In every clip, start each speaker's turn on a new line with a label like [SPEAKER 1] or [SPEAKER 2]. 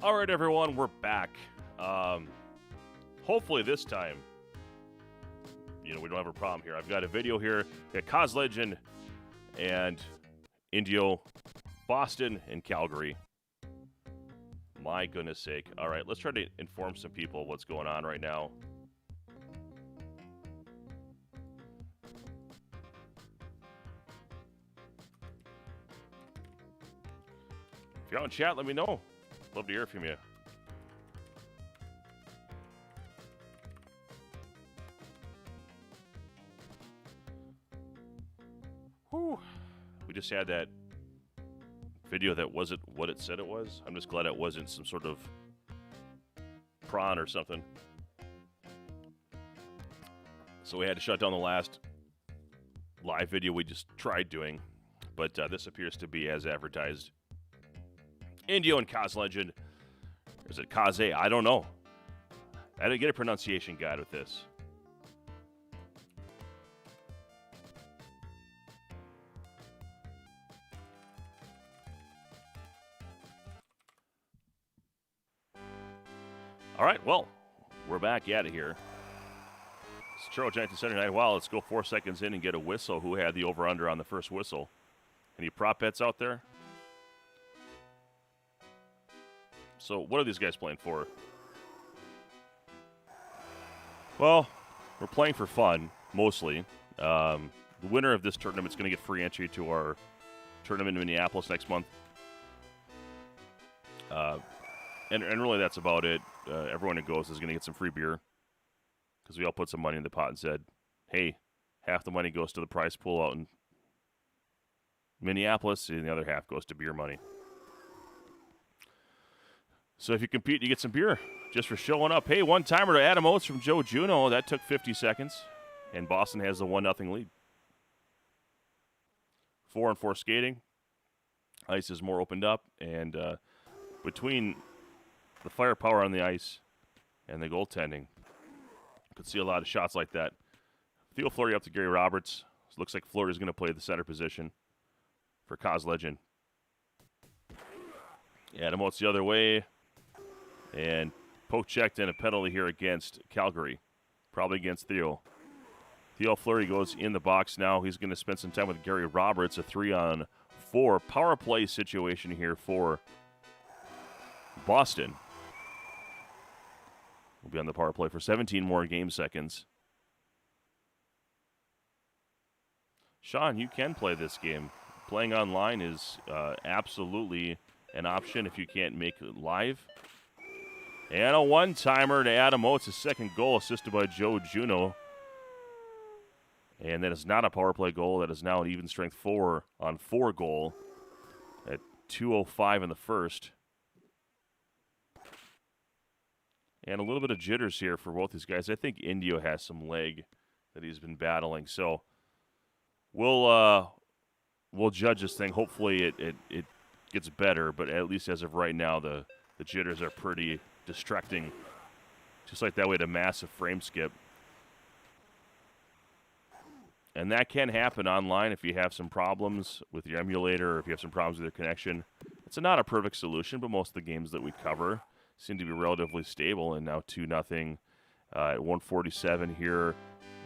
[SPEAKER 1] All right, everyone, we're back. Hopefully this time, we don't have a problem here. I've got a video here. Got KazeLegend and Indio, Boston, and Calgary. My goodness sake. All right, let's try to inform some people what's going on right now. If you're out in chat, let me know. Love to hear from you. Whew. We just had that video that wasn't what it said it was. I'm just glad it wasn't some sort of prawn or something. So we had to shut down the last live video we just tried doing. But this appears to be as advertised. Indio and KazeLegend. Is it Kaze? I don't know. I didn't get a pronunciation guide with this. All right, well, we're back at it here. It's Thrillhouse Wow, let's go 4 seconds in and get a whistle. Who had the over-under on the first whistle? Any prop bets out there? So what are these guys playing for? Well, we're playing for fun, mostly. The winner of this tournament is going to get free entry to our tournament in Minneapolis next month. And really that's about it. Everyone who goes is going to get some free beer because we all put some money in the pot and said, hey, half the money goes to the prize pool out in Minneapolis and the other half goes to beer money. So if you compete, you get some beer just for showing up. Hey, one-timer to Adam Oates from Joe Juno. That took 50 seconds. And Boston has the 1-0 lead. 4-on-4 skating. Ice is more opened up. And between the firepower on the ice and the goaltending, you could see a lot of shots like that. Theo Fleury up to Gary Roberts. Looks like Fleury's going to play the center position for KazeLegend. Adam Oates the other way. And poke checked in a penalty here against Calgary. Probably against Theo. Theo Fleury goes in the box now. He's going to spend some time with Gary Roberts. A 3-on-4 power play situation here for Boston. We'll be on the power play for 17 more game seconds. Sean, you can play this game. Playing online is absolutely an option if you can't make it live. And a one-timer to Adam Oates, his second goal, assisted by Joe Juno. And that is not a power play goal. That is now an even strength 4-on-4 goal at 2:05 in the first. And a little bit of jitters here for both these guys. I think Indio has some leg that he's been battling. So we'll judge this thing. Hopefully it gets better. But at least as of right now, the jitters are pretty distracting. Just like that, we had a massive frame skip. And that can happen online if you have some problems with your emulator or if you have some problems with your connection. It's not a perfect solution, but most of the games that we cover seem to be relatively stable. And now 2-0 at 1:47 here.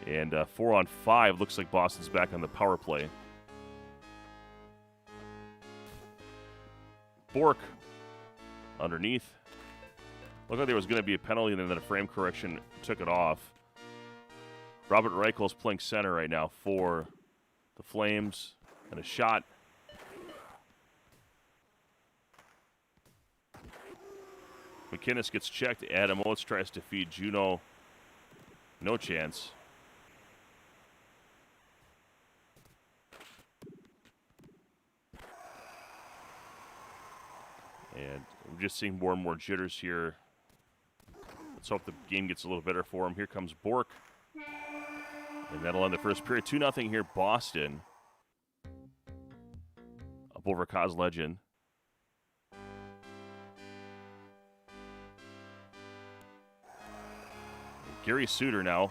[SPEAKER 1] And 4-on-5. Looks like Boston's back on the power play. Bork underneath. Looked like there was going to be a penalty, and then a frame correction took it off. Robert Reichel's playing center right now for the Flames. And a shot. McInnes gets checked. Adam Oates tries to feed Juno. No chance. And we're just seeing more and more jitters here. Let's hope the game gets a little better for him. Here comes Bork. And that'll end the first period. 2-0 here, Boston. Up over KazeLegend. Gary Suter now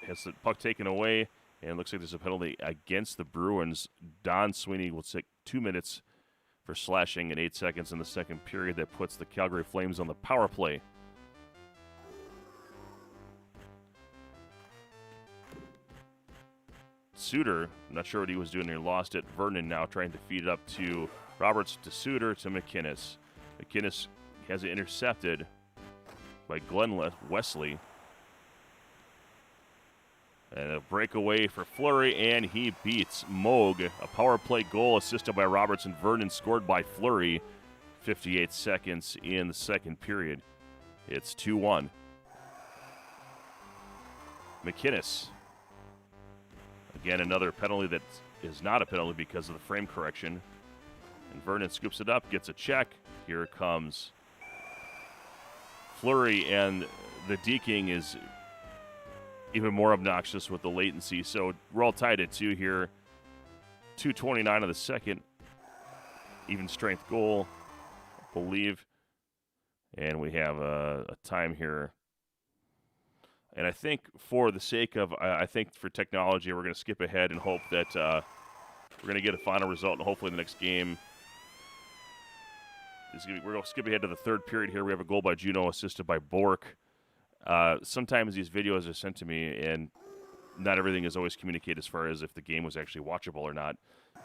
[SPEAKER 1] has the puck taken away, and it looks like there's a penalty against the Bruins. Don Sweeney will take 2 minutes for slashing in 8 seconds in the second period. That puts the Calgary Flames on the power play. Suter, not sure what he was doing here, lost it. Vernon now trying to feed it up to Roberts, to Suter, to McInnes. McInnes has it intercepted by Glenn Wesley. And a breakaway for Fleury, and he beats Moog. A power play goal assisted by Roberts and Vernon, scored by Fleury. 58 seconds in the second period. It's 2-1. McInnes. Again, another penalty that is not a penalty because of the frame correction. And Vernon scoops it up, gets a check. Here comes Fleury, and the deking is even more obnoxious with the latency. So we're all tied at 2 here. 2:29 of the second. Even strength goal, I believe. And we have a time here. And I think for the sake of, I think for technology, we're going to skip ahead and hope that we're going to get a final result, and hopefully the next game is we're going to skip ahead to the third period here. We have a goal by Juno, assisted by Bork. Sometimes these videos are sent to me, and not everything is always communicated as far as if the game was actually watchable or not.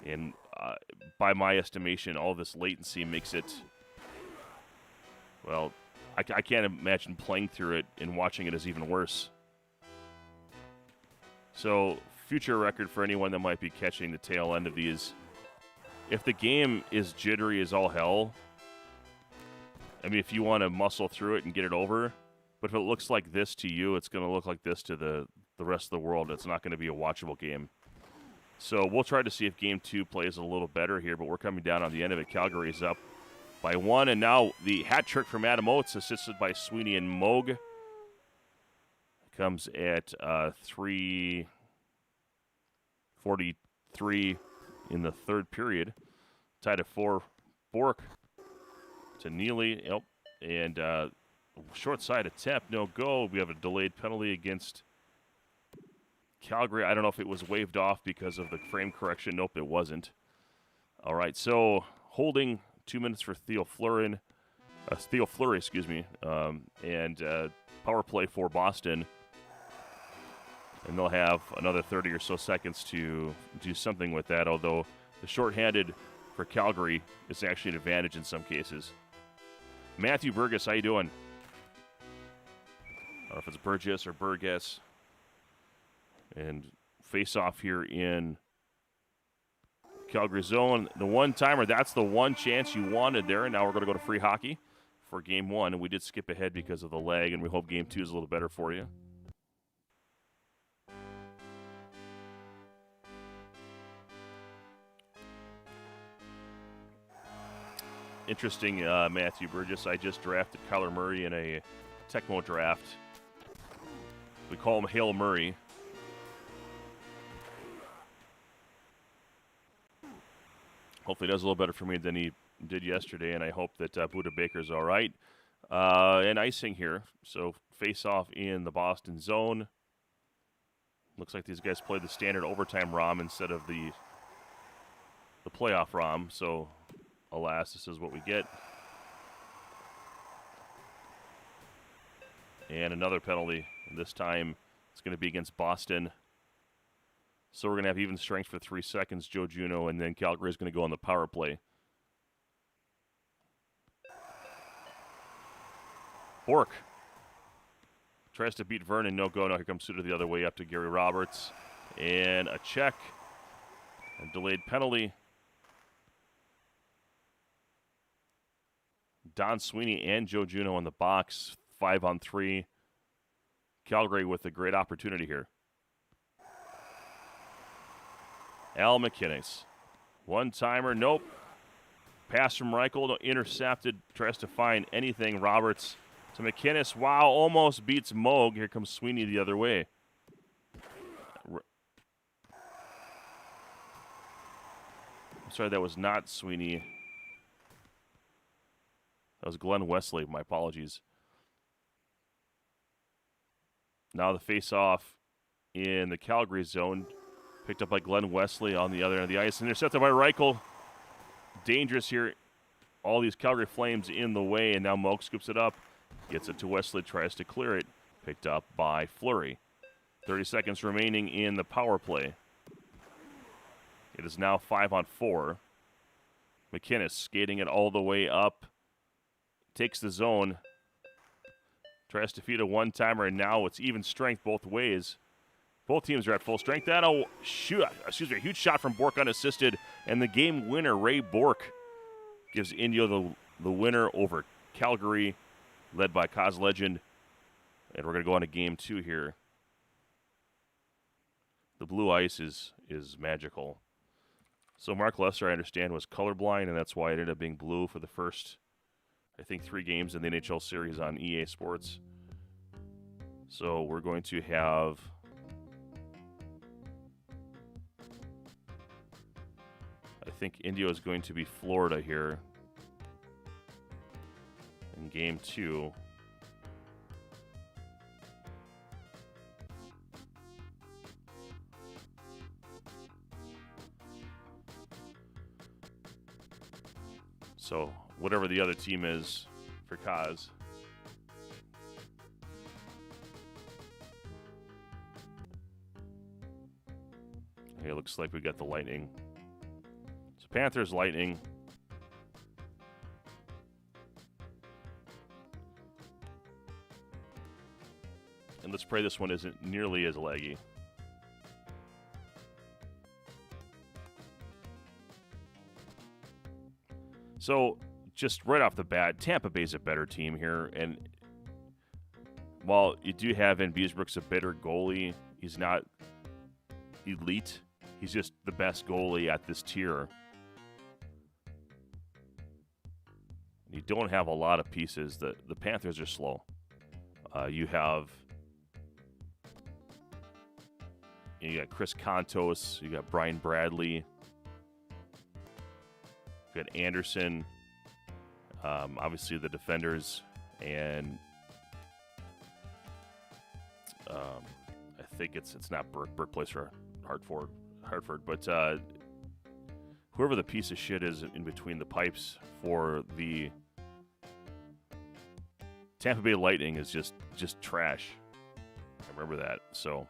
[SPEAKER 1] And by my estimation, all this latency makes it, well, I can't imagine playing through it and watching it is even worse. So, future record for anyone that might be catching the tail end of these. If the game is jittery as all hell, I mean, if you want to muscle through it and get it over, but if it looks like this to you, it's going to look like this to the rest of the world. It's not going to be a watchable game. So we'll try to see if Game 2 plays a little better here, but we're coming down on the end of it. Calgary's up by 1, and now the hat trick from Adam Oates, assisted by Sweeney and Moog. Comes at 3:43 in the third period. Tied at 4. Bork to Neely. Yep. And short side attempt, no go. We have a delayed penalty against Calgary. I don't know if it was waved off because of the frame correction. Nope, it wasn't. All right, so holding 2 minutes for Theo Fleury, and power play for Boston. And they'll have another 30 or so seconds to do something with that, although the shorthanded for Calgary is actually an advantage in some cases. Matthew Burgess, how you doing? I don't know if it's Burgess or Burgess. And face-off here in Calgary zone. The one-timer, that's the one chance you wanted there. And now we're going to go to free hockey for Game 1. And we did skip ahead because of the lag, and we hope Game 2 is a little better for you. Interesting, Matthew Burgess. I just drafted Kyler Murray in a Tecmo draft. We call him Hail Murray. Hopefully he does a little better for me than he did yesterday, and I hope that Buda Baker's all right. And icing here. So face-off in the Boston zone. Looks like these guys played the standard overtime ROM instead of the playoff ROM. So, alas, this is what we get. And another penalty. And this time it's going to be against Boston. So we're going to have even strength for 3 seconds, Joe Juno, and then Calgary is going to go on the power play. Bork tries to beat Vernon, no go. Now here comes Suter the other way up to Gary Roberts. And a check. A delayed penalty. Don Sweeney and Joe Juno in the box. 5-on-3. Calgary with a great opportunity here. Al McInnes. One-timer, nope. Pass from Reichel, intercepted, tries to find anything. Roberts to McInnes. Wow, almost beats Moog. Here comes Sweeney the other way. I'm sorry, that was not Sweeney. That was Glenn Wesley. My apologies. Now the face-off in the Calgary zone. Picked up by Glenn Wesley on the other end of the ice. Intercepted by Reichel. dangerous here. All these Calgary Flames in the way, and now Moak scoops it up. Gets it to Wesley, tries to clear it. Picked up by Fleury. 30 seconds remaining in the power play. It is now 5-on-4. McInnes skating it all the way up. Takes the zone. Tries to feed a one-timer, and now it's even strength both ways. Both teams are at full strength. That'll shoot. Excuse me, a huge shot from Bourque unassisted, and the game winner, Ray Bourque, gives Indio the winner over Calgary, led by KazeLegend. And we're going to go on to game 2 here. The blue ice is magical. So Mark Lester, I understand, was colorblind, and that's why it ended up being blue for the first, I think, 3 games in the NHL series on EA Sports. So we're going to have I think Indio is going to be Florida here in game 2. So whatever the other team is for Kaz. Okay, it looks like we got the Lightning. So Panthers, Lightning. And let's pray this one isn't nearly as laggy. So, just right off the bat, Tampa Bay's a better team here. And while you do have Van Beesbrook's a better goalie, he's not elite. He's just the best goalie at this tier. You don't have a lot of pieces. The Panthers are slow. You got Chris Kontos. You got Brian Bradley. You got Anderson. Obviously the defenders, and I think it's not Burke. Burke plays for Hartford, but whoever the piece of shit is in between the pipes for the Tampa Bay Lightning is just trash. I remember that. So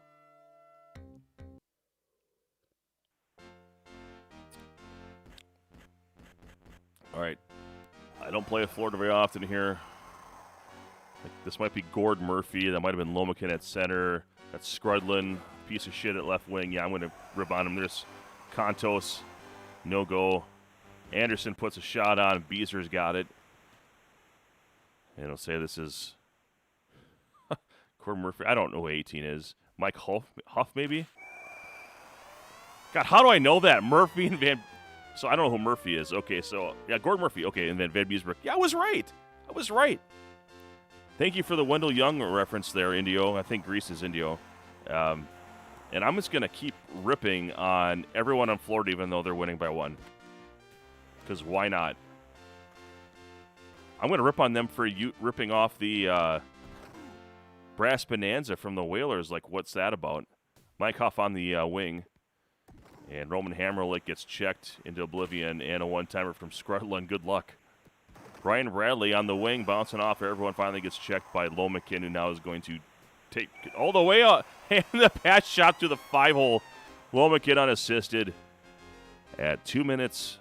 [SPEAKER 1] all right. I don't play with Florida very often here. This might be Gord Murphy. That might have been Lomakin at center. That's Scrudlin, piece of shit at left wing. Yeah, I'm going to rip on him. There's Kontos, no go. Anderson puts a shot on. Beezer's got it. And I'll say this is Gord Murphy. I don't know who 18 is. Mike Huff maybe? God, how do I know that? Murphy and Van... So I don't know who Murphy is. Okay, so, yeah, Gordon Murphy. Okay, and then Van Beesbrook. Yeah, I was right. Thank you for the Wendell Young reference there, Indio. I think Greece is Indio. And I'm just going to keep ripping on everyone on Florida, even though they're winning by 1. Because why not? I'm going to rip on them for ripping off the Brass Bonanza from the Whalers. Like, what's that about? Mike Huff on the wing. And Roman Hammerlick gets checked into oblivion, and a one-timer from Scrudlin. Good luck. Brian Bradley on the wing, bouncing off. Everyone finally gets checked by Lomakin, who now is going to take it all the way up. And the pass shot to the 5-hole. Lomakin unassisted at 2 minutes,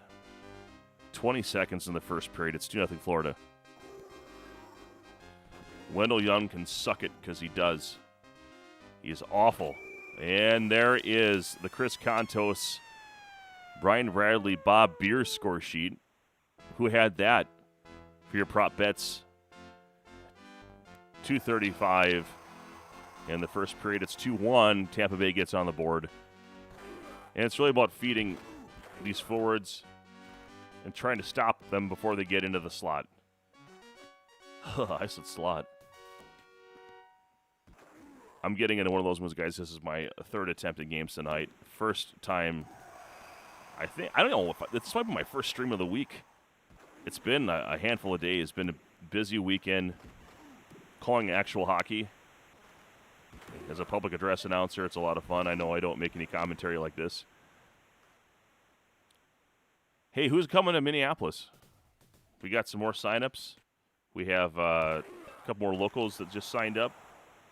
[SPEAKER 1] 20 seconds in the first period. It's 2-0 Florida. Wendell Young can suck it because he does. He is awful. And there is the Chris Kontos, Brian Bradley, Bob Beer score sheet. Who had that for your prop bets? 2:35 in the first period. It's 2-1. Tampa Bay gets on the board. And it's really about feeding these forwards and trying to stop them before they get into the slot. I said slot. I'm getting into one of those moves, guys. This is my 3rd attempt at games tonight. First time, I don't know, this might be my first stream of the week. It's been a handful of days. It's been a busy weekend calling actual hockey. As a public address announcer, it's a lot of fun. I know I don't make any commentary like this. Hey, who's coming to Minneapolis? We got some more signups. We have a couple more locals that just signed up.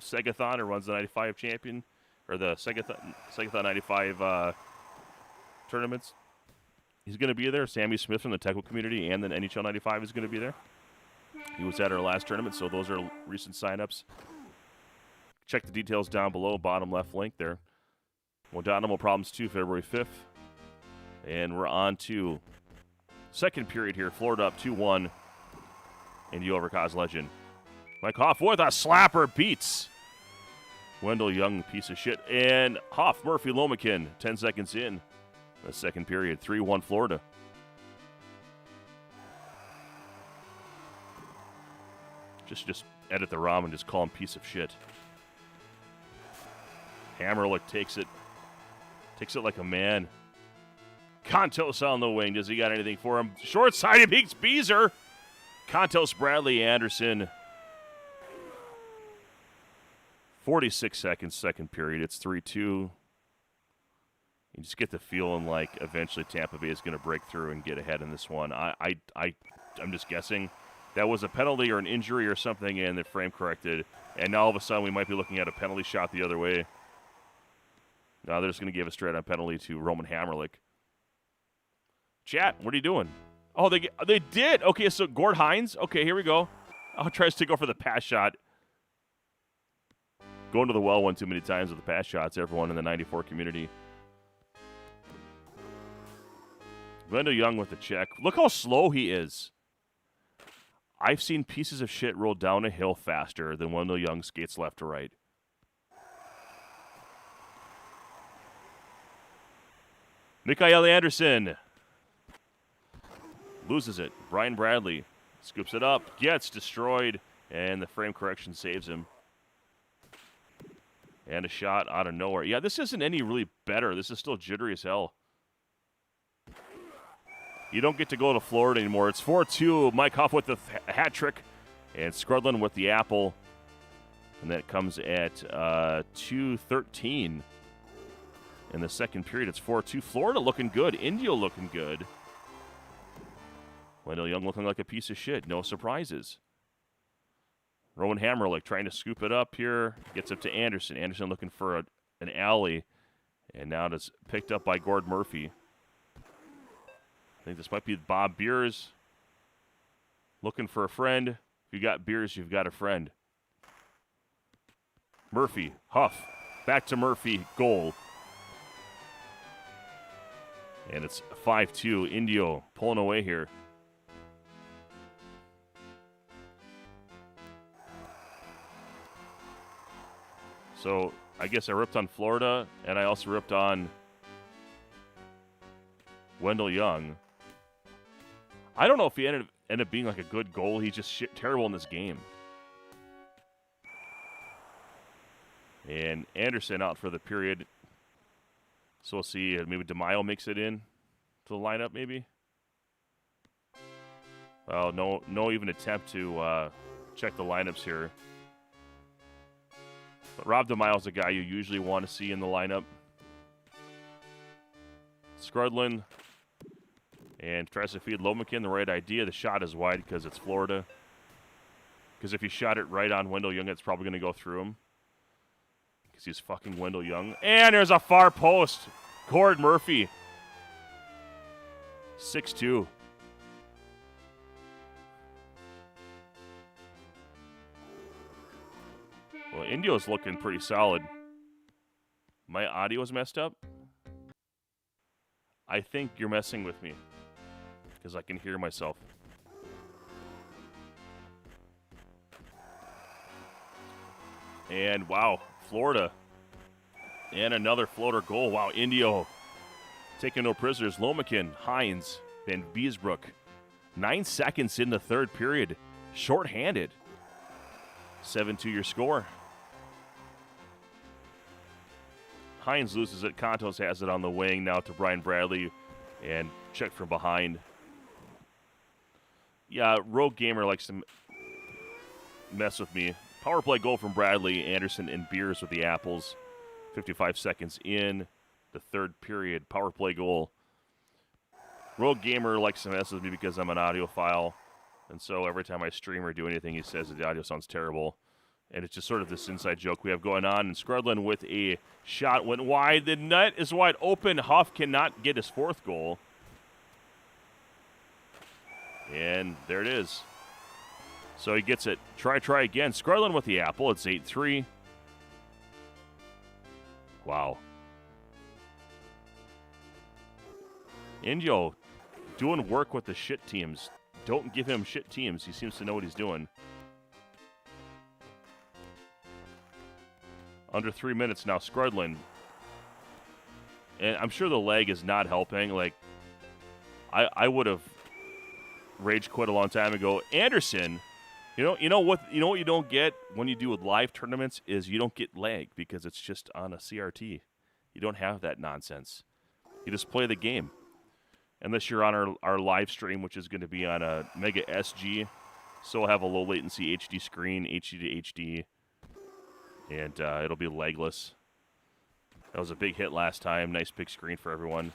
[SPEAKER 1] Segathon, who runs the 95 champion, or the Segathon 95 tournaments. He's going to be there. Sammy Smith from the Techo community and then NHL 95 is going to be there. He was at our last tournament, so those are recent signups. Check the details down below, bottom left link there. Modonimo Problems 2, February 5th. And we're on to second period here. Florida up 2-1. Indio over KazeLegend. Mike Hoff with a slapper beats Wendell Young, piece of shit. And Hoff, Murphy, Lomakin, 10 seconds in the second period. 3-1 Florida. Just edit the ROM and just call him piece of shit. Hammerlick takes it like a man. Contos on the wing. Does he got anything for him? Short side, he beats Beezer. Contos, Bradley, Anderson. 46 seconds, second period. It's 3-2. You just get the feeling like eventually Tampa Bay is going to break through and get ahead in this one. I'm just guessing. That was a penalty or an injury or something, and the frame corrected. And now all of a sudden we might be looking at a penalty shot the other way. Now they're just going to give a straight-on penalty to Roman Hammerlick. Chat, what are you doing? Oh, they did. Okay, so Gord Hines. Okay, here we go. Oh, tries to go for the pass shot. Going to the well one too many times with the pass shots, everyone in the 94 community. Wendell Young with the check. Look how slow he is. I've seen pieces of shit roll down a hill faster than Wendell Young skates left to right. Mikael Anderson loses it. Brian Bradley scoops it up, gets destroyed, and the frame correction saves him. And a shot out of nowhere. Yeah, this isn't any really better. This is still jittery as hell. You don't get to go to Florida anymore. It's 4-2. Mike Huff with the hat trick. And Scrudlin with the apple. And that comes at 2:13 in the second period. It's 4-2. Florida looking good. Indio looking good. Wendell Young looking like a piece of shit. No surprises. Rowan Hammerlick trying to scoop it up here. Gets up to Anderson. Anderson looking for an alley. And now it's picked up by Gord Murphy. I think this might be Bob Beers. Looking for a friend. If you got Beers, you've got a friend. Murphy. Huff. Back to Murphy. Goal. And it's 5-2. Indio pulling away here. So, I guess I ripped on Florida, and I also ripped on Wendell Young. I don't know if he ended up being like a good goal. He's just terrible in this game. And Anderson out for the period. So we'll see. Maybe DeMaio makes it in to the lineup, maybe. Well, no even attempt to check the lineups here. But Rob DeMaio's a guy you usually want to see in the lineup. Scrudlin. And tries to feed Lomakin the right idea. The shot is wide because it's Florida. Because if he shot it right on Wendell Young, it's probably going to go through him. Because he's fucking Wendell Young. And there's a far post. Gord Murphy. 6-2. Well, Indio's looking pretty solid. My audio's messed up. I think you're messing with me. Because I can hear myself. And wow, Florida. And another floater goal. Wow, Indio taking no prisoners. Lomakin, Hines, Van Beesbrook. 9 seconds in the third period. Short-handed. 7-2 your score. Hines loses it. Contos has it on the wing. Now to Brian Bradley. And check from behind. Yeah, Rogue Gamer likes to mess with me. Power play goal from Bradley, Anderson, and Beers with the apples. 55 seconds in the third period. Power play goal. Rogue Gamer likes to mess with me because I'm an audiophile. And so every time I stream or do anything, he says that the audio sounds terrible. And it's just sort of this inside joke we have going on. And Scrudlin with a shot went wide. The net is wide open. Huff cannot get his fourth goal. And there it is. So he gets it. Try again. Scrudlin with the apple. It's 8-3. Wow. Indio doing work with the shit teams. Don't give him shit teams. He seems to know what he's doing. Under 3 minutes now, Scrudlin. And I'm sure the leg is not helping. Like, I would have rage quit a long time ago. Anderson, you know what you don't get when you do with live tournaments is you don't get lag because it's just on a CRT. You don't have that nonsense. You just play the game. Unless you're on our live stream, which is going to be on a Mega SG. So we'll have a low latency HD screen, HD to HD. And it'll be legless. That was a big hit last time. Nice big screen for everyone.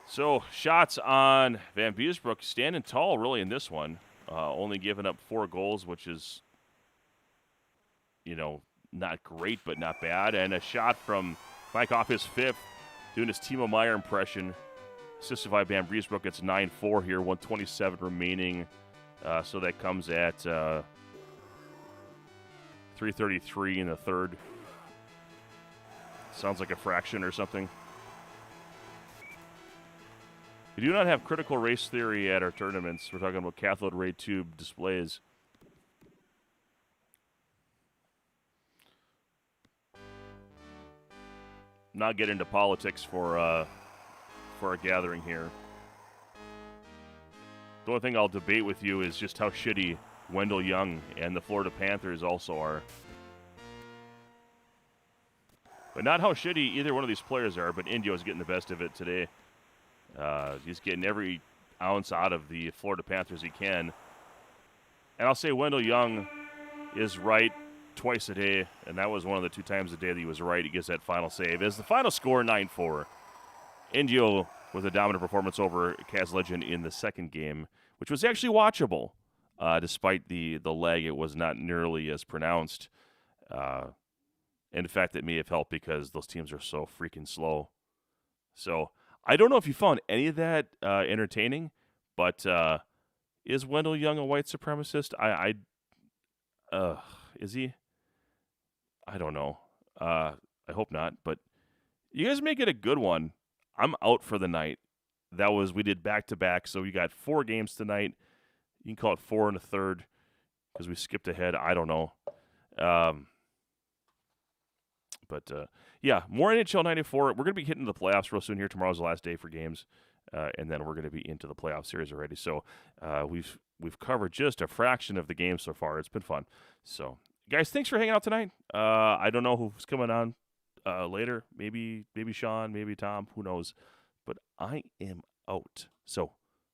[SPEAKER 1] So, shots on Van Beesbrook standing tall, really, in this one. Only giving up 4 goals, which is, not great, but not bad. And a shot from Mike off his 5th, doing his Timo Meyer impression. Assisted by Van Beesbrook. It's 9-4 here, 1:27 remaining. So that comes at 3:33 in the third. Sounds like a fraction or something. We do not have critical race theory at our tournaments. We're talking about cathode ray tube displays. Not get into politics for a gathering here. The only thing I'll debate with you is just how shitty Wendell Young and the Florida Panthers also are. But not how shitty either one of these players are, but Indio is getting the best of it today. He's getting every ounce out of the Florida Panthers he can. And I'll say Wendell Young is right twice a day, and that was one of the 2 times a day that he was right. He gets that final save. As the final score, 9-4. Indio with a dominant performance over KazeLegend in the second game, which was actually watchable. Despite the leg, it was not nearly as pronounced. And in fact, it may have helped because those teams are so freaking slow. So I don't know if you found any of that entertaining, but is Wendell Young a white supremacist? Is he? I don't know. I hope not. But you guys make it a good one. I'm out for the night. We did back-to-back, so we got 4 games tonight. You can call it 4 and a third because we skipped ahead. I don't know. But yeah, more NHL 94. We're going to be hitting the playoffs real soon here. Tomorrow's the last day for games, and then we're going to be into the playoff series already. So we've covered just a fraction of the game so far. It's been fun. So, guys, thanks for hanging out tonight. I don't know who's coming on later. Maybe Sean, maybe Tom. Who knows? But I am out. So